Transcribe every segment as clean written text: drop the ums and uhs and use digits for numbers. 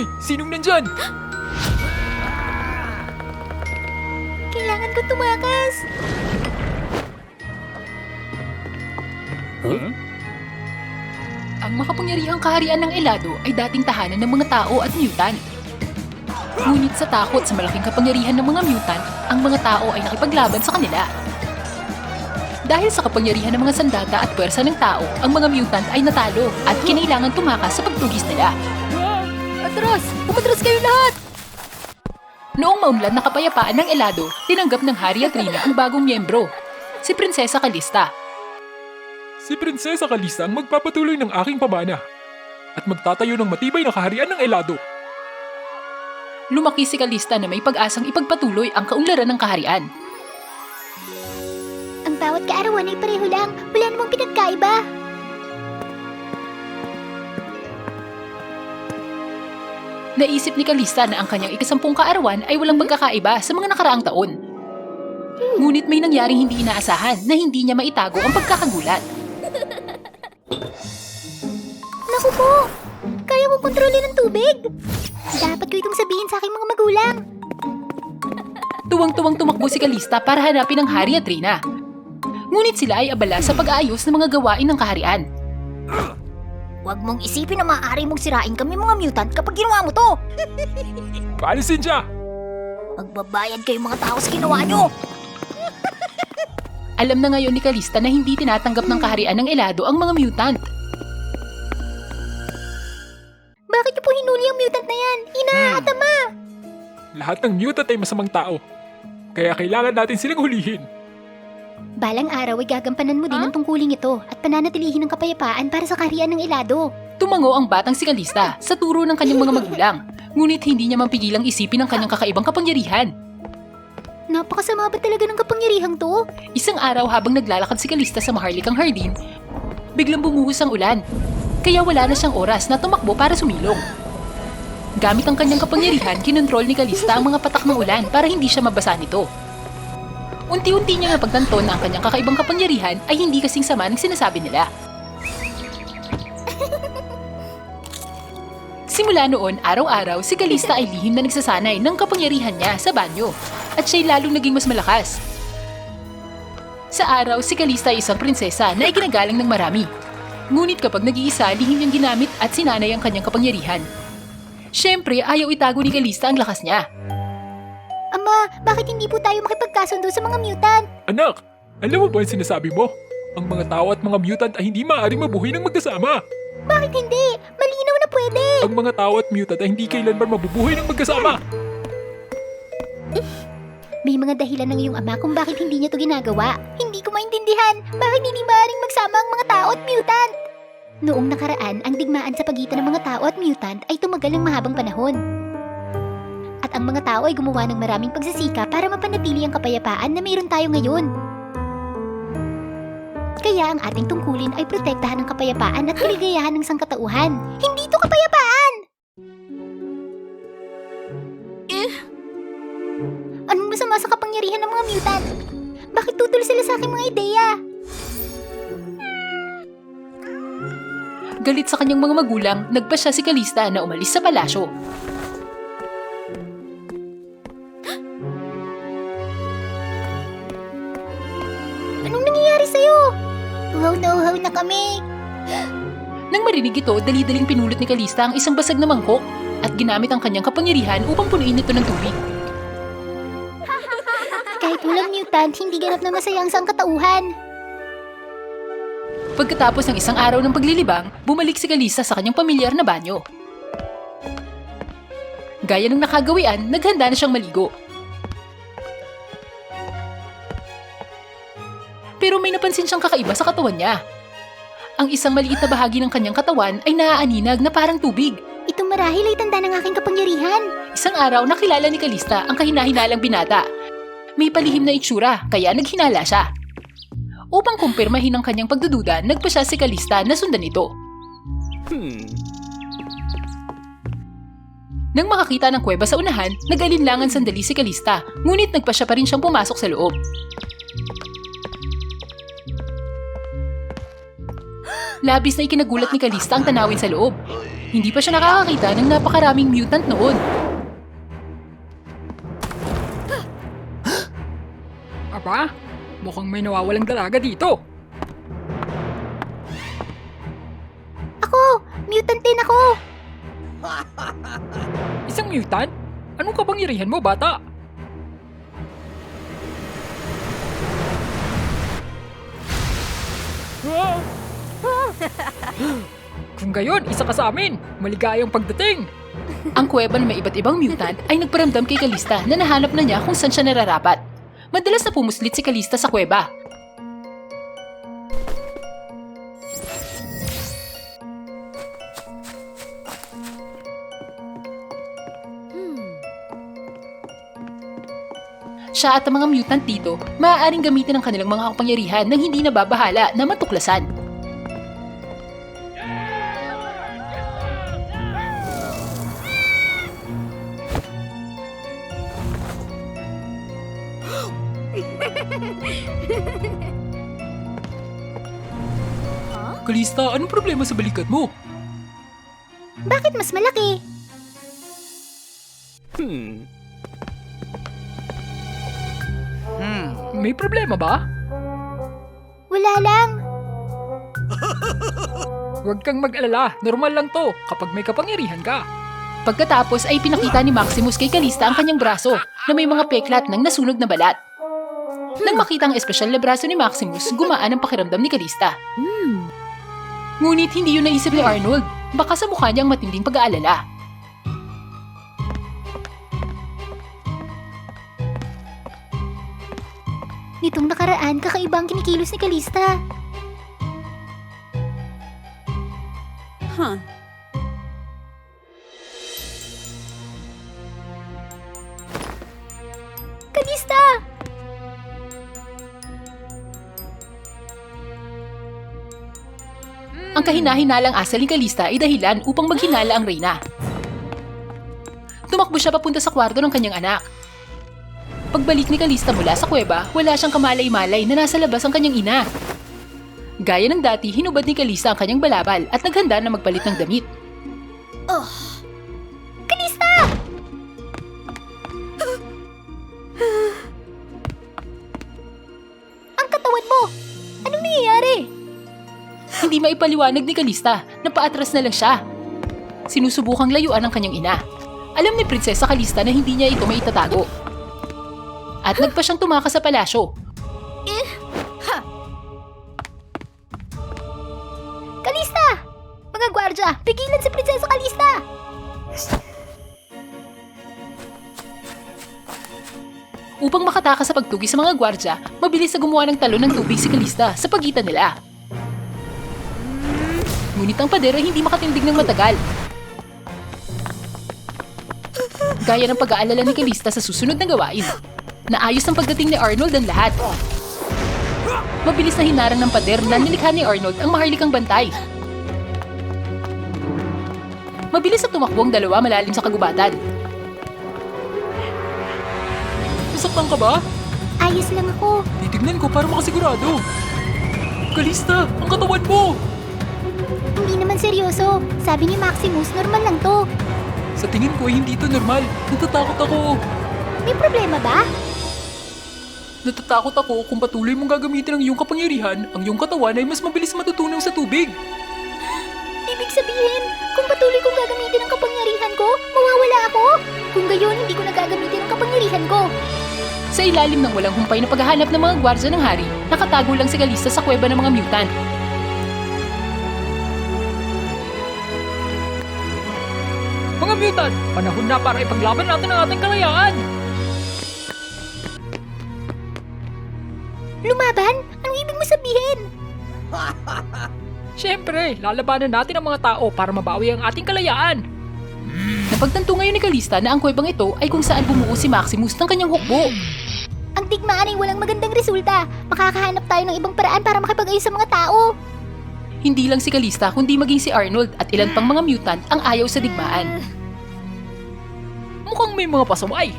Hoy, sinong nandyan? Kailangan ko tumakas. Huh? Ang makapangyarihang kaharian ng Elado ay dating tahanan ng mga tao at mutant. Ngunit sa takot sa malaking kapangyarihan ng mga mutant, ang mga tao ay nakipaglaban sa kanila. Dahil sa kapangyarihan ng mga sandata at puwersa ng tao, ang mga mutant ay natalo at kinailangan tumakas sa pagtugis nila. Atras! Umatras kayo lahat! Noong maunlad na kapayapaan ng Elado, tinanggap ng Hari at Rina ang bagong miyembro, si Prinsesa Calista. Si Prinsesa Calista ang magpapatuloy ng aking pamana at magtatayo ng matibay na kaharian ng Elado. Lumaki si Calista na may pag-asang ipagpatuloy ang kaunlaran ng kaharian. Ang bawat kaarawan ay pareho lang. Wala namang pinagkaiba. Naisip ni Calista na ang kanyang ikasampung kaarawan ay walang magkakaiba sa mga nakaraang taon. Ngunit may nangyaring hindi inaasahan na hindi niya maitago ang pagkakagulat. Naku po! Kaya kong kontrolin ang tubig. Dapat ko itong sabihin sa aking mga magulang. Tuwang-tuwang tumakbo si Calista para hanapin ang Hari at Rina. Ngunit sila ay abala sa pag-aayos ng mga gawain ng kaharian. Huwag mong isipin na maaari mong sirain kami mga mutant kapag ginawa mo to. Paalisin siya! Magbabayad kayo mga tao sa ginawa nyo. Alam na ngayon ni Calista na hindi tinatanggap ng kaharian ng Elado ang mga mutant. Bakit niyo po hinuli ang mutant na yan? Ina at ama! Lahat ng mutant ay masamang tao. Kaya kailangan natin silang hulihin. Balang araw ay gagampanan mo din ang tungkuling ito at pananatilihin ang kapayapaan para sa kaharian ng Elado. Tumango ang batang si Calista sa turo ng kanyang mga magulang. Ngunit hindi niya mapigilang isipin ang kanyang kakaibang kapangyarihan. Napakasama ba talaga ng kapangyarihang to? Isang araw habang naglalakad si Calista sa maharlikang hardin, biglang bumuhos ang ulan. Kaya wala na siyang oras na tumakbo para sumilong. Gamit ang kanyang kapangyarihan, kinontrol ni Calista ang mga patak ng ulan para hindi siya mabasa nito. Unti-unti niya napagtanto na ang kanyang kakaibang kapangyarihan ay hindi kasing sama ng sinasabi nila. Simula noon, araw-araw, si Calista ay lihim na nagsasanay ng kapangyarihan niya sa banyo at siya'y lalong naging mas malakas. Sa araw, si Calista ay isang prinsesa na iginagalang ng marami. Ngunit kapag nag-iisa, lihim niyang ginamit at sinanay ang kanyang kapangyarihan. Siyempre, ayaw itago ni Calista ang lakas niya. Ama, bakit hindi po tayo makipagkasundo sa mga mutant? Anak, alam mo ba ang sinasabi mo? Ang mga tao at mga mutant ay hindi maaaring mabuhay ng magkasama. Bakit hindi? Malinaw na pwede! Ang mga tao at mutant ay hindi kailanman mabubuhay ng magkasama. May mga dahilan ng iyong ama kung bakit hindi niya to ginagawa. Hindi ko maintindihan. Bakit hindi maaaring magsama ang mga tao at mutant? Noong nakaraan, ang digmaan sa pagitan ng mga tao at mutant ay tumagal ng mahabang panahon. At ang mga tao ay gumawa ng maraming pagsisika para mapanatili ang kapayapaan na mayroon tayo ngayon. Kaya ang ating tungkulin ay protektahan ang kapayapaan at kaligayahan ng sangkatauhan. Hindi to kapayapaan! Anong masama sa kapangyarihan ng mga mutant? Bakit tutol sila sa aking mga ideya? Galit sa kanyang mga magulang, nagpasya si Calista na umalis sa palasyo. Anong nangyayari sa'yo? Uhaw na uhaw na kami. Nang marinig ito, dali-daling pinulot ni Calista ang isang basag na mangkok at ginamit ang kanyang kapangyarihan upang punuin ito ng tubig. Kahit walang mutant, hindi ganap na masaya ang sangkatauhan. Pagkatapos ng isang araw ng paglilibang, bumalik si Calista sa kanyang pamilyar na banyo. Gaya ng nakagawian, naghanda na siyang maligo. Pero may napansin siyang kakaiba sa katawan niya. Ang isang maliit na bahagi ng kanyang katawan ay naaaninag na parang tubig. Itong marahil ay tanda ng aking kapangyarihan. Isang araw, nakilala ni Calista ang kahina-hinalang binata. May palihim na itsura, kaya naghinala siya. Upang kumpirmahin ang kanyang pagdududa, nagpa siya si Calista na sundan ito. Nang makakita ng kuweba sa unahan, nag-alinlangan sandali si Calista, ngunit nagpa siya pa rin siyang pumasok sa loob. Labis na ikinagulat ni Calista ang tanawin sa loob. Hindi pa siya nakakakita ng napakaraming mutant noon. Aba, mukhang may nawawalang dalaga dito. Ako! Mutant din ako! Isang mutant? Anong kapangyarihan mo, bata? Kung gayon, isa ka sa amin. Maligayang pagdating. Ang kuweba na may iba't ibang mutant ay nagparamdam kay Kalista na nahanap na niya kung saan siya nararapat. Madalas na pumuslit si Kalista sa kuweba. Siya at ang mga mutant dito, maaaring gamitin ang kanilang mga kapangyarihan nang hindi nababahala na matuklasan. Kalista, anong problema sa balikat mo? Bakit mas malaki? May problema ba? Wala lang. Huwag kang mag-alala. Normal lang to kapag may kapangyarihan ka. Pagkatapos ay pinakita ni Maximus kay Kalista ang kanyang braso na may mga peklat ng nasunog na balat. Nang makita ang espesyal na braso ni Maximus, gumaan ang pakiramdam ni Kalista. Ngunit hindi yun naisip ni Arnold. Baka sa mukha niya ang matinding pag-aalala. Nitong nakaraan, kakaiba ang kinikilos ni Kalista. Kalista! Ang kahina-hinalang asal ni Kalista ay dahilan upang maghinala ang Reyna. Tumakbo siya papunta sa kwarto ng kanyang anak. Pagbalik ni Kalista mula sa kuweba, wala siyang kamalay-malay na nasa labas ang kanyang ina. Gaya ng dati, hinubad ni Kalista ang kanyang balabal at naghanda na magpalit ng damit. Kalista! Ang katawan mo! Anong nangyayari? Hindi maipaliwanag ni Kalista na paatras na lang siya. Sinusubukang layuan ang kanyang ina. Alam ni Prinsesa Kalista na hindi niya ito maitatago. At nagpa siyang tumakas sa palasyo. Kalista! Mga gwardya, pigilan si Prinsesa Kalista! Upang makatakas sa pagtugis sa mga gwardya, mabilis na gumawa ng talon ng tubig si Kalista sa pagitan nila. Ngunit ang pader ay hindi makatindig ng matagal. Gaya ng pag-aalala ni Kalista sa susunod na gawain. Naayos ang pagdating ni Arnold ang lahat. Mabilis na hinarang ng pader na nilikha ni Arnold ang maharlikang bantay. Mabilis na tumakbo ang dalawa malalim sa kagubatan. Nasaktan ka ba? Ayos lang ako. Titignan ko para makasigurado. Kalista, ang katawan mo! Hindi naman seryoso. Sabi ni Maximus, normal lang to. Sa tingin ko ay hindi ito normal. Natatakot ako. May problema ba? Natatakot ako kung patuloy mong gagamitin ang iyong kapangyarihan, ang iyong katawan ay mas mabilis matutunaw sa tubig. Ibig sabihin, kung patuloy kong gagamitin ang kapangyarihan ko, mawawala ako. Kung gayon, hindi ko na gagamitin ang kapangyarihan ko. Sa ilalim ng walang humpay na paghahanap ng mga gwardya ng hari, nakatago lang si Kalista sa kuweba ng mga mutant. Mga mutant, panahon na para ipaglaban natin ang ating kalayaan. Lumaban? Anong ibig mo sabihin? Siyempre, lalabanan natin ang mga tao para mabawi ang ating kalayaan. Napagtanto ngayon ni Kalista na ang kuwebang ito ay kung saan bumuo si Maximus ng kanyang hukbo. Ang digmaan ay walang magandang resulta. Makakahanap tayo ng ibang paraan para makipag-ayos sa mga tao. Hindi lang si Kalista kundi maging si Arnold at ilan pang mga mutant ang ayaw sa digmaan. Mukhang may mga pasaway.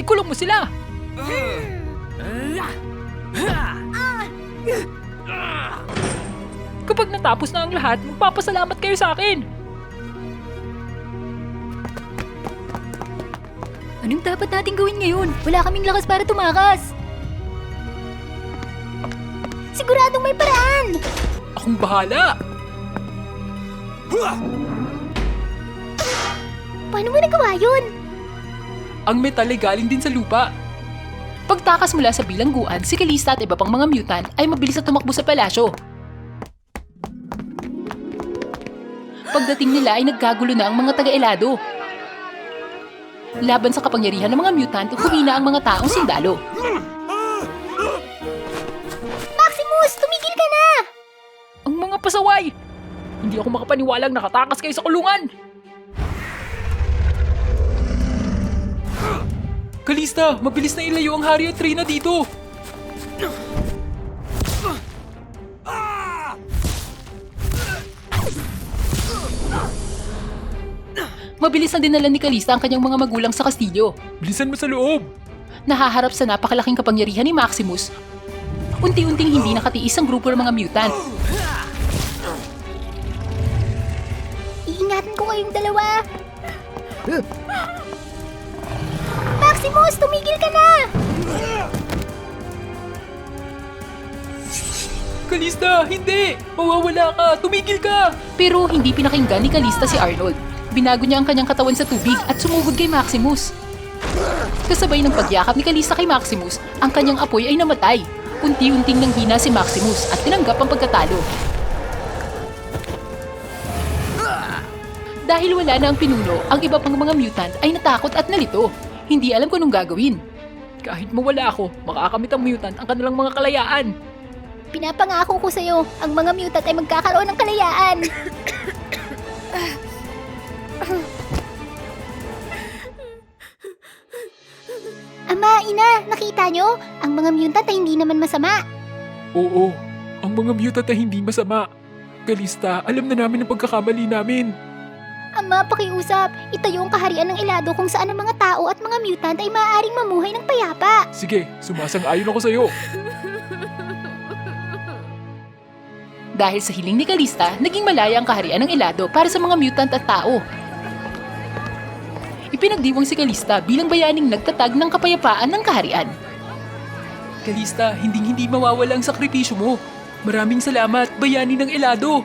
Ikulong mo sila. Kapag natapos na ang lahat, magpapasalamat kayo sa akin. Anong dapat nating gawin ngayon? Wala kaming lakas para tumakas. Siguradong may paraan! Akong bahala! Paano mo nagawa yun? Ang metal ay galing din sa lupa. Pagtakas mula sa bilangguan, si Kalista at iba pang mga mutant ay mabilis na tumakbo sa palasyo. Pagdating nila ay nagkagulo na ang mga taga-elado. Laban sa kapangyarihan ng mga mutant, humina ang mga taong sundalo. Maximus, tumigil ka na! Ang mga pasaway! Hindi ako makapaniwalang nakatakas kayo sa kulungan! Kalista, mabilis na ilayo ang hari at Reyna dito! Mabilis na dinala ni Kalista ang kanyang mga magulang sa kastilyo. Bilisan mo sa loob! Nahaharap sa napakalaking kapangyarihan ni Maximus. Unti-unting hindi nakatiis ang grupo ng mga mutant. Iingatan ko kayong dalawa! Maximus, tumigil ka na! Kalista, hindi! Mawawala ka! Tumigil ka! Pero hindi pinakinggan ni Kalista si Arnold. Binago niya ang kanyang katawan sa tubig at sumugod kay Maximus. Kasabay ng pagyakap ni Kalista kay Maximus, ang kanyang apoy ay namatay. Unti-unting nanghina si Maximus at tinanggap ang pagkatalo. Dahil wala na ang pinuno, ang iba pang mga mutant ay natakot at nalito. Hindi alam kung anong gagawin. Kahit mawala ako, makakamit ang mutant ang kanilang mga kalayaan. Pinapangako ko sa'yo, ang mga mutant ay magkakaroon ng kalayaan. Ama, ina, nakita nyo? Ang mga mutant ay hindi naman masama. Oo, ang mga mutant ay hindi masama. Kalista, alam na namin ang pagkakamali namin. Ama, pakiusap, itayo ang kaharian ng Elado kung saan ang mga tao at mga mutant ay maaaring mamuhay ng payapa. Sige, sumasang-ayon ako sa'yo. Dahil sa hiling ni Kalista, naging malaya ang kaharian ng Elado para sa mga mutant at tao. Ipinagdiwang si Kalista bilang bayaning nagtatag ng kapayapaan ng kaharian. Kalista, hindi mawawala ang sakripisyo mo. Maraming salamat, bayani ng Elado.